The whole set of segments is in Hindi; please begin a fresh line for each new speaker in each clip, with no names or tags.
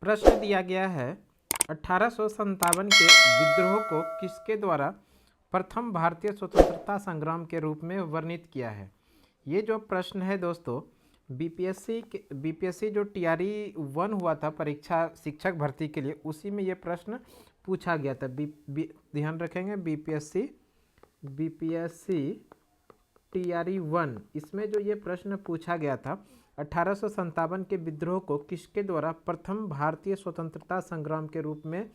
प्रश्न दिया गया है 1857 के विद्रोह को किसके द्वारा प्रथम भारतीय स्वतंत्रता संग्राम के रूप में वर्णित किया है। ये जो प्रश्न है दोस्तों बीपीएससी जो टीआरई 1 हुआ था परीक्षा शिक्षक भर्ती के लिए, उसी में ये प्रश्न पूछा गया था। ध्यान रखेंगे बीपीएससी टीआरई 1, इसमें जो ये प्रश्न पूछा गया था 1857 के विद्रोह को किसके द्वारा प्रथम भारतीय स्वतंत्रता संग्राम के रूप में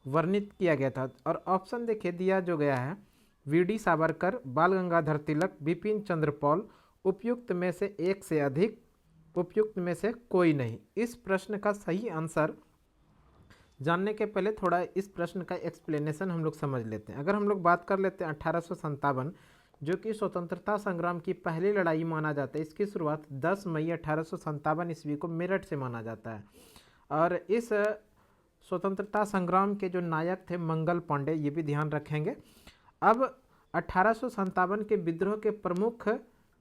वर्णित किया गया था। और ऑप्शन देखिए दिया जो गया है, वीडी सावरकर, बाल गंगाधर तिलक, बिपिन चंद्र पॉल, उपयुक्त में से एक से अधिक, उपयुक्त में से कोई नहीं। इस प्रश्न का सही आंसर जानने के पहले थोड़ा इस प्रश्न का एक्सप्लेनेशन हम लोग समझ लेते हैं। अगर हम लोग बात कर लेते हैं 1857 जो कि स्वतंत्रता संग्राम की पहली लड़ाई माना जाता है, इसकी शुरुआत 10 मई 1857 ईस्वी को मेरठ से माना जाता है। और इस स्वतंत्रता संग्राम के जो नायक थे मंगल पांडे, ये भी ध्यान रखेंगे। अब 1857 के विद्रोह के प्रमुख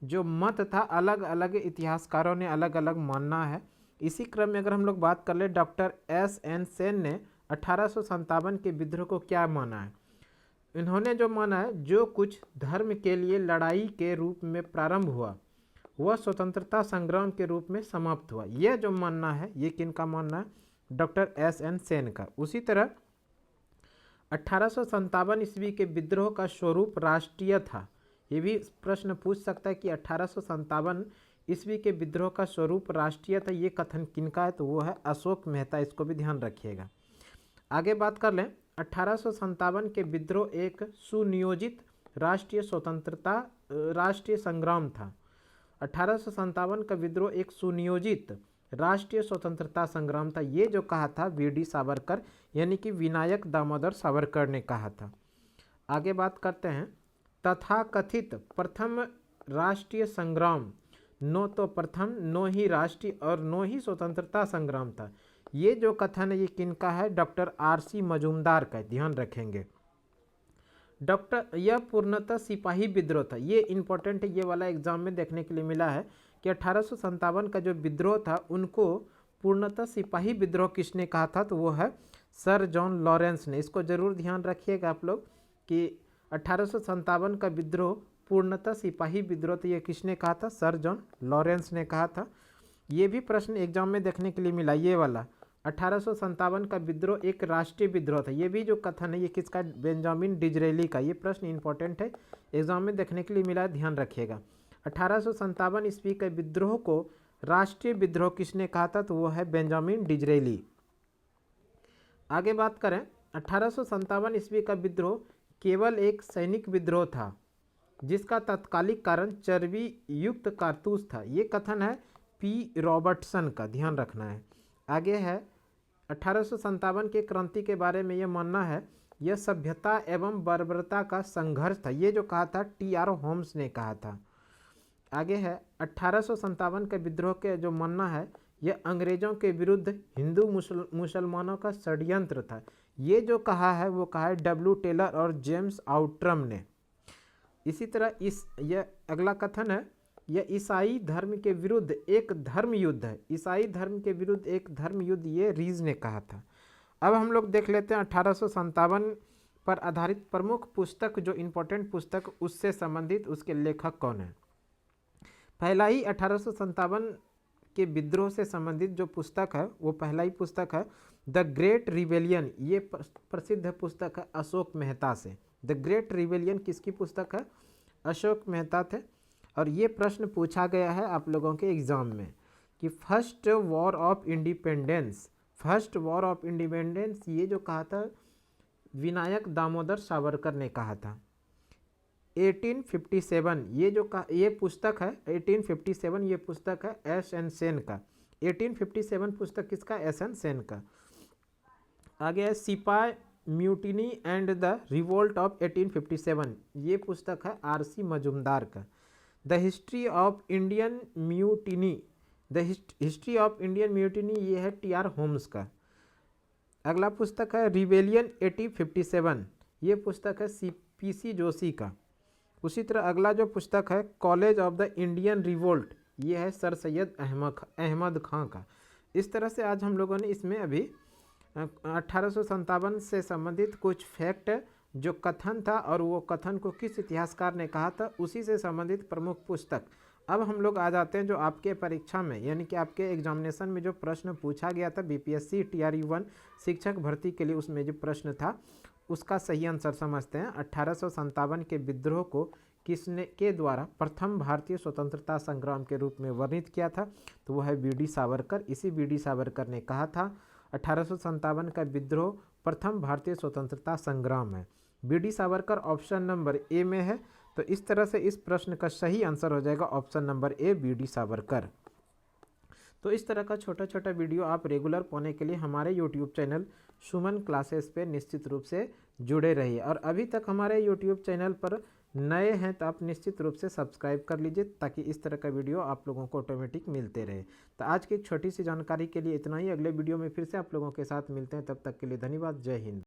जो मत था, अलग अलग इतिहासकारों ने अलग अलग मानना है। इसी क्रम में अगर हम लोग बात कर ले, डॉक्टर एस.एन. सेन ने 1857 के विद्रोह को क्या माना है। इन्होंने जो माना है, जो कुछ धर्म के लिए लड़ाई के रूप में प्रारंभ हुआ वह स्वतंत्रता संग्राम के रूप में समाप्त हुआ। यह जो मानना है, ये किनका मानना है, डॉक्टर एस.एन. सेन का। उसी तरह 1857 ईस्वी के विद्रोह का स्वरूप राष्ट्रीय था। ये भी प्रश्न पूछ सकता है कि 1857 ईस्वी के विद्रोह का स्वरूप राष्ट्रीय था, ये कथन किनका है, तो वो है अशोक मेहता। इसको भी ध्यान रखिएगा। आगे बात कर लें, 1857 के विद्रोह एक सुनियोजित राष्ट्रीय संग्राम था। 1857 का विद्रोह एक सुनियोजित राष्ट्रीय स्वतंत्रता संग्राम था। ये जो कहा था वीडी सावरकर यानी कि विनायक दामोदर सावरकर ने कहा था। आगे बात करते हैं, तथाकथित प्रथम राष्ट्रीय संग्राम नो तो प्रथम, नो ही राष्ट्रीय और नो ही स्वतंत्रता संग्राम था। ये जो कथन है ये किनका है, डॉक्टर आर.सी. मजूमदार का। ध्यान रखेंगे यह पूर्णतः सिपाही विद्रोह था। ये इंपॉर्टेंट है, ये वाला एग्जाम में देखने के लिए मिला है कि 1857 का जो विद्रोह था उनको पूर्णतः सिपाही विद्रोह किसने कहा था, तो वो है सर जॉन लॉरेंस ने। इसको जरूर ध्यान रखिएगा आप लोग कि 1857 का विद्रोह पूर्णतः सिपाही विद्रोह, तो ये किसने कहा था, सर जॉन लॉरेंस ने कहा था। ये भी प्रश्न एग्जाम में देखने के लिए मिला, ये वाला 1857 का विद्रोह एक राष्ट्रीय विद्रोह था। ये भी जो कथन है ये किसका, बेंजामिन डिजरेली का। ये प्रश्न इंपॉर्टेंट है, एग्जाम में देखने के लिए मिला, ध्यान रखिएगा। 1857 ईस्वी के विद्रोह को राष्ट्रीय विद्रोह किसने कहा था, तो वो है बेंजामिन डिजरेली। आगे बात करें, 1857 ईस्वी का विद्रोह केवल एक सैनिक विद्रोह था जिसका तत्कालिक कारण चर्बी युक्त कारतूस था। ये कथन है पी रॉबर्टसन का, ध्यान रखना है। आगे है 1857 के क्रांति के बारे में यह मानना है, यह सभ्यता एवं बर्बरता का संघर्ष था। ये जो कहा था टी.आर. होम्स ने कहा था। आगे है 1857 के विद्रोह के जो मानना है, यह अंग्रेजों के विरुद्ध हिंदू मुसलमानों का षड्यंत्र था। ये जो कहा है वो कहा है डब्ल्यू. टेलर और जेम्स आउट्रम ने। इसी तरह यह अगला कथन है, यह ईसाई धर्म के विरुद्ध एक धर्म युद्ध है। ईसाई धर्म के विरुद्ध एक धर्म युद्ध, ये रीज ने कहा था। अब हम लोग देख लेते हैं 1857 पर आधारित प्रमुख पुस्तक, जो इम्पोर्टेंट पुस्तक उससे संबंधित, उसके लेखक कौन है। पहला ही 1857 के विद्रोह से संबंधित जो पुस्तक है वो पहला ही पुस्तक है द ग्रेट रिवेलियन। ये प्रसिद्ध पुस्तक है अशोक मेहता से। द ग्रेट रिवेलियन किसकी पुस्तक है, अशोक मेहता थे। और ये प्रश्न पूछा गया है आप लोगों के एग्जाम में कि फर्स्ट वॉर ऑफ इंडिपेंडेंस ये जो कहा था विनायक दामोदर सावरकर ने कहा था। 1857 ये पुस्तक है 1857, ये पुस्तक है एस.एन. सेन का। 1857 पुस्तक किसका, एस.एन. सेन का। आगे है सिपाही mutiny and the revolt of 1857, ये पुस्तक है आर.सी. मजूमदार का। The history of Indian mutiny ये है टी.आर. होम्स का। अगला पुस्तक है रिवेलियन 1857, ये पुस्तक है पी.सी. जोशी का। उसी तरह अगला जो पुस्तक है college of the Indian revolt, ये है सर सैयद अहमद खां का। इस तरह से आज हम लोगों ने इसमें अभी 1857 से संबंधित कुछ फैक्ट जो कथन था और वो कथन को किस इतिहासकार ने कहा था उसी से संबंधित प्रमुख पुस्तक। अब हम लोग आ जाते हैं जो आपके परीक्षा में यानी कि आपके एग्जामिनेशन में जो प्रश्न पूछा गया था बीपीएससी TRU 1 शिक्षक भर्ती के लिए, उसमें जो प्रश्न था उसका सही आंसर समझते हैं। 1857 के विद्रोह को किसने के द्वारा प्रथम भारतीय स्वतंत्रता संग्राम के रूप में वर्णित किया था, तो वह है BD सावरकर। इसी BD सावरकर ने कहा था 1857 का विद्रोह प्रथम भारतीय स्वतंत्रता संग्राम है। BD Savarkar option number A में है, तो इस तरह से इस प्रश्न का सही आंसर हो जाएगा option number A BD Savarkar. तो इस तरह का छोटा छोटा वीडियो आप रेगुलर पाने के लिए हमारे YouTube चैनल सुमन क्लासेस पे निश्चित रूप से जुड़े रहिए। और अभी तक हमारे YouTube चैनल पर नए हैं तो आप निश्चित रूप से सब्सक्राइब कर लीजिए ताकि इस तरह का वीडियो आप लोगों को ऑटोमेटिक मिलते रहे। तो आज की एक छोटी सी जानकारी के लिए इतना ही। अगले वीडियो में फिर से आप लोगों के साथ मिलते हैं, तब तक के लिए धन्यवाद। जय हिंद।